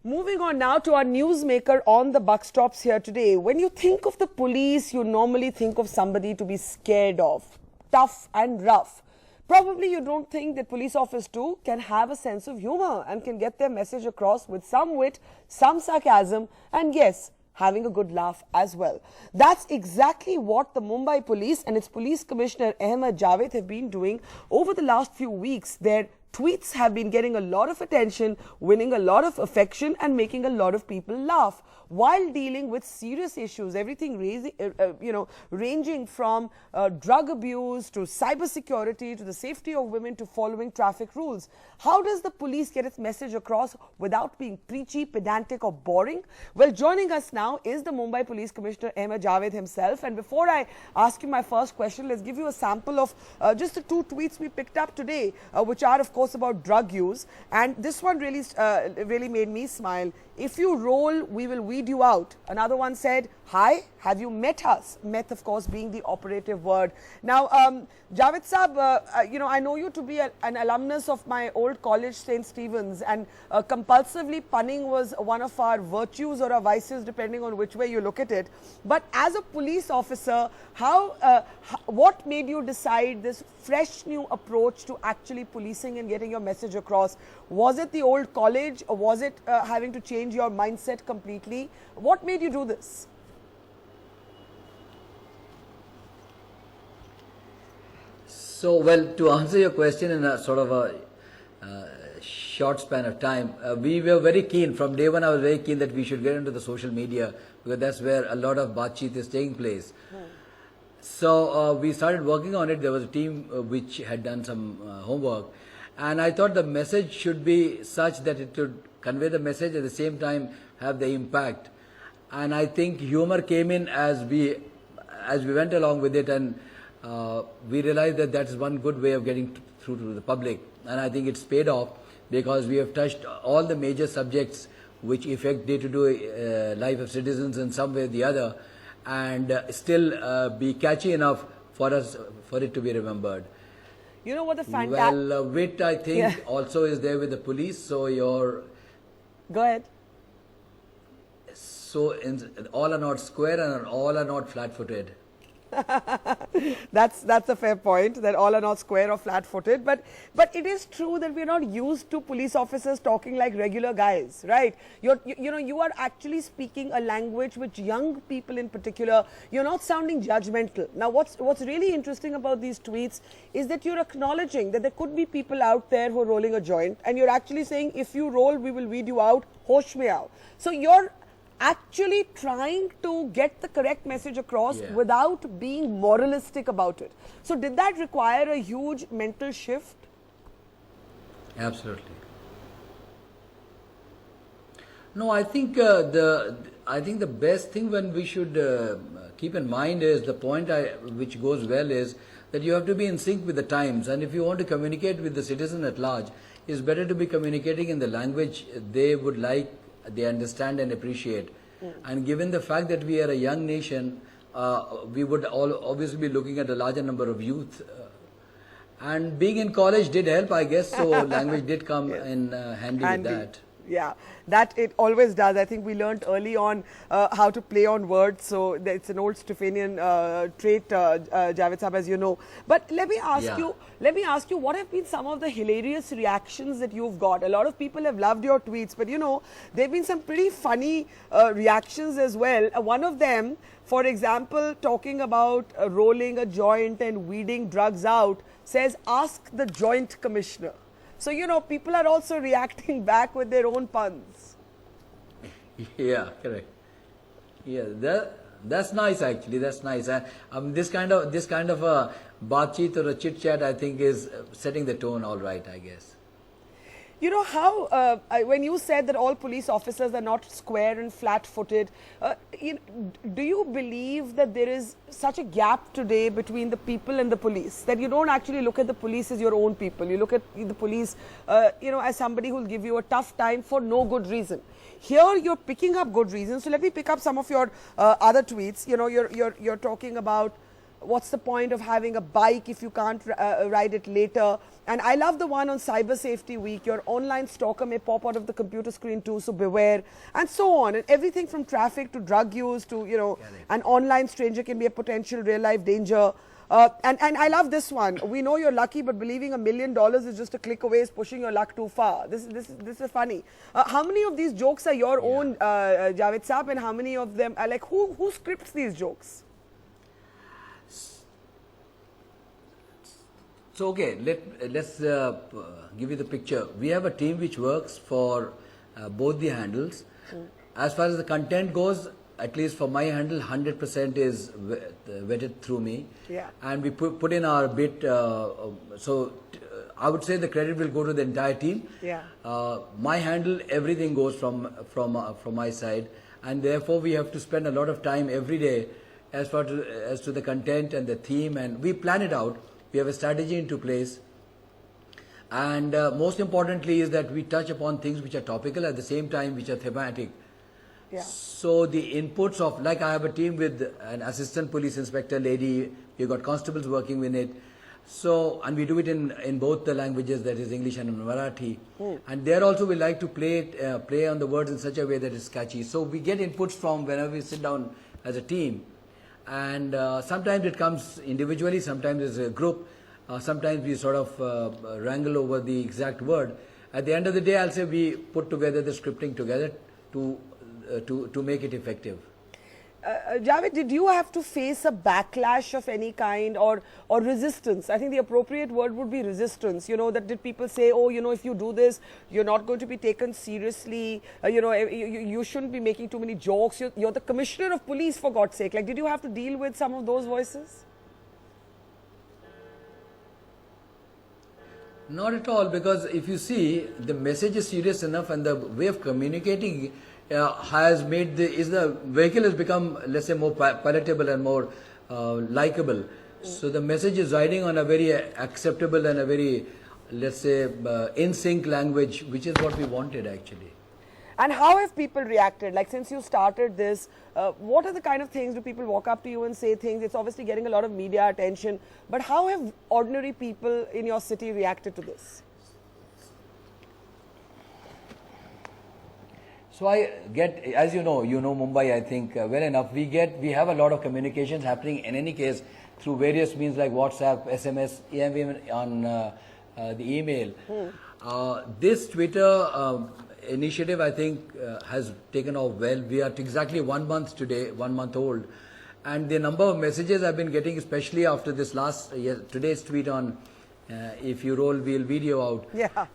Moving on now to our newsmaker on the buck stops here today. When you think of the police, you normally think of somebody to be scared of, tough and rough. Probably you don't think that police officers too can have a sense of humor and can get their message across with some wit, some sarcasm, and yes, having a good laugh as well. That's exactly what the Mumbai police and its police commissioner Ahmed Javed have been doing over the last few weeks. Their tweets have been getting a lot of attention, winning a lot of affection and making a lot of people laugh while dealing with serious issues, everything ranging from drug abuse to cyber security to the safety of women to following traffic rules. How does the police get its message across without being preachy, pedantic or boring? Well, joining us now is the Mumbai Police Commissioner Ahmed Javed himself. And before I ask you my first question, let's give you a sample of just the two tweets we picked up today, which are of course about drug use. And this one really made me smile. If you roll, we will weed you out. Another one said, hi, have you met us? Met, of course, being the operative word. Now, Javed Saab, I know you to be an alumnus of my old college, St. Stephen's, and compulsively punning was one of our virtues or our vices, depending on which way you look at it. But as a police officer, what made you decide this fresh new approach to actually policing and getting your message across? Was it the old college, or was it having to change your mindset completely? What made you do this? So, well, to answer your question in a sort of a short span of time, we were very keen. From day one, I was very keen that we should get into the social media because that's where a lot of Baatcheet is taking place. So, we started working on it. There was a team which had done some homework. And I thought the message should be such that it would convey the message at the same time have the impact. And I think humor came in as we went along with it, and we realized that that's one good way of getting through to the public. And I think it's paid off because we have touched all the major subjects which affect day-to-day life of citizens in some way or the other, and still be catchy enough for it to be remembered. You know what the fantastic... Well, wit, I think, also is there with the police, so Go ahead. So, all are not square and all are not flat-footed. That's a fair point, that all are not square or flat-footed, but it is true that we're not used to police officers talking like regular guys, right? You are actually speaking a language which young people in particular, you're not sounding judgmental. Now what's really interesting about these tweets is that you're acknowledging that there could be people out there who are rolling a joint, and you're actually saying, if you roll, we will weed you out, hosh me out. So you're actually trying to get the correct message across without being moralistic about it. So did that require a huge mental shift? Absolutely. No, I think the best thing when we should keep in mind is the point which goes well is that you have to be in sync with the times, and if you want to communicate with the citizen at large, it's better to be communicating in the language they would like, they understand and appreciate. And given the fact that we are a young nation, we would all obviously be looking at a larger number of youth. And being in college did help, I guess, so language did come in handy with that. Yeah, that it always does. I think we learned early on how to play on words. So it's an old Stephanian trait, Javed Saab, as you know. But let me ask you, what have been some of the hilarious reactions that you've got? A lot of people have loved your tweets, but there have been some pretty funny reactions as well. One of them, for example, talking about rolling a joint and weeding drugs out, says, ask the joint commissioner. So, people are also reacting back with their own puns. Yeah, correct. Yeah, that's nice actually. That's nice. This kind of a Baatcheet or a chit chat, I think, is setting the tone all right, I guess. You know how, when you said that all police officers are not square and flat-footed, do you believe that there is such a gap today between the people and the police, that you don't actually look at the police as your own people? You look at the police, as somebody who will give you a tough time for no good reason. Here you're picking up good reasons. So let me pick up some of your other tweets. You're talking about what's the point of having a bike if you can't ride it later? And I love the one on Cyber Safety Week. Your online stalker may pop out of the computer screen too, so beware, and so on. And everything from traffic to drug use to, you know, an online stranger can be a potential real life danger. And I love this one. We know you're lucky, but believing $1 million is just a click away is pushing your luck too far. This is funny. How many of these jokes are your own, Javed Saab, and how many of them are like, who scripts these jokes? So okay, let's give you the picture. We have a team which works for both the handles. As far as the content goes, at least for my handle, 100% is vetted through me. Yeah. And we put in our bit. I would say the credit will go to the entire team. Yeah. My handle, everything goes from my side, and therefore we have to spend a lot of time every day as to the content and the theme, and we plan it out. We have a strategy into place, and most importantly is that we touch upon things which are topical at the same time which are thematic. Yeah. So the inputs of, like I have a team with an assistant police inspector lady, we've got constables working with it. So, and we do it in both the languages, that is English and Marathi. And there also we like to play on the words in such a way that it's catchy. So we get inputs from whenever we sit down as a team. And sometimes it comes individually, sometimes as a group, sometimes we sort of wrangle over the exact word. At the end of the day, I'll say we put together the scripting together to make it effective. Javed, did you have to face a backlash of any kind or resistance? I think the appropriate word would be resistance. You know, that did people say, oh, you know, if you do this, you're not going to be taken seriously. You know, you shouldn't be making too many jokes. You're the commissioner of police, for God's sake. Like, did you have to deal with some of those voices? Not at all, because if you see, the message is serious enough and the way of communicating has made the vehicle has become, let's say, more palatable and more likable. So the message is riding on a very acceptable and a very, let's say, in sync language, which is what we wanted actually. And how have people reacted? Like, since you started this, what are the kind of things? Do people walk up to you and say things? It's obviously getting a lot of media attention, but how have ordinary people in your city reacted to this? So I get, as you know Mumbai, I think, well enough. We have a lot of communications happening in any case through various means like WhatsApp, SMS, even on the email. This Twitter initiative, I think, has taken off well. We are exactly 1 month today, 1 month old. And the number of messages I've been getting, especially after this today's tweet on if you roll wheel video out. Yeah.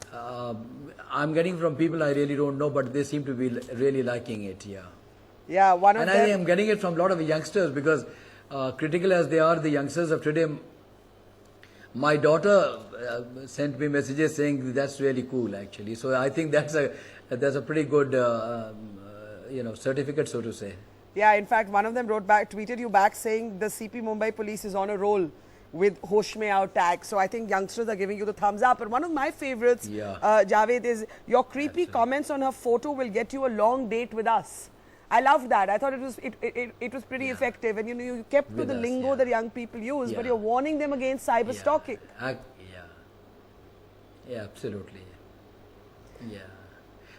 I'm getting from people I really don't know, but they seem to be really liking it, yeah. Yeah, one of them. And I am getting it from a lot of youngsters because critical as they are, the youngsters of today, my daughter sent me messages saying that's really cool actually. So I think that's a pretty good, certificate, so to say. Yeah, in fact, one of them tweeted you back saying the CP Mumbai police is on a roll with Hosh Mein Aao tag. So I think youngsters are giving you the thumbs up. But one of my favorites, Javed, is your creepy comments on her photo will get you a long date with us. I loved that. I thought it was pretty effective, and you kept to the lingo that young people use, but you're warning them against cyber stalking. Yeah, absolutely. Yeah.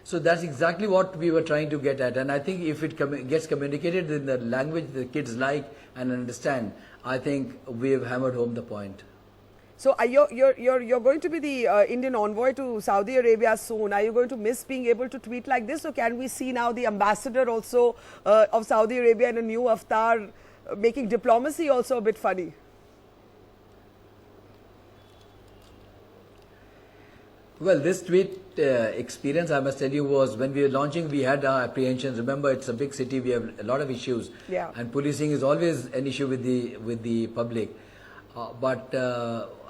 So that's exactly what we were trying to get at, and I think if it gets communicated in the language the kids like and understand, I think we have hammered home the point. So you're going to be the Indian envoy to Saudi Arabia soon. Are you going to miss being able to tweet like this, or can we see now the ambassador also of Saudi Arabia in a new avatar, making diplomacy also a bit funny? Well, this tweet experience, I must tell you, was when we were launching, we had our apprehensions. Remember, it's a big city, we have a lot of issues. Yeah. And policing is always an issue with the public. But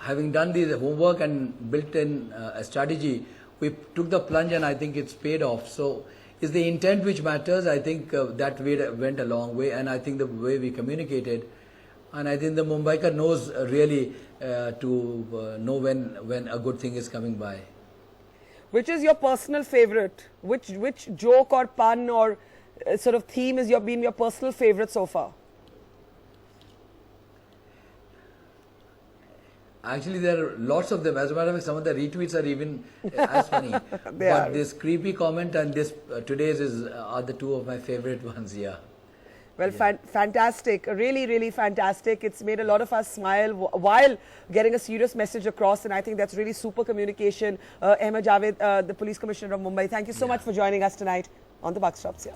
having done the homework and built in a strategy, we took the plunge and I think it's paid off. So it's the intent which matters. I think that way went a long way, and I think the way we communicated, and I think the Mumbaikar knows really to know when a good thing is coming by. Which is your personal favorite? Which joke or pun or sort of theme is been your personal favorite so far? Actually, there are lots of them. As a matter of fact, some of the retweets are even as funny. But this creepy comment and this today's are the two of my favorite ones. Yeah. Well, fantastic. Really, really fantastic. It's made a lot of us smile while getting a serious message across. And I think that's really super communication. Ahmed Javed, the Police Commissioner of Mumbai, thank you so much for joining us tonight on the Buck Stops here.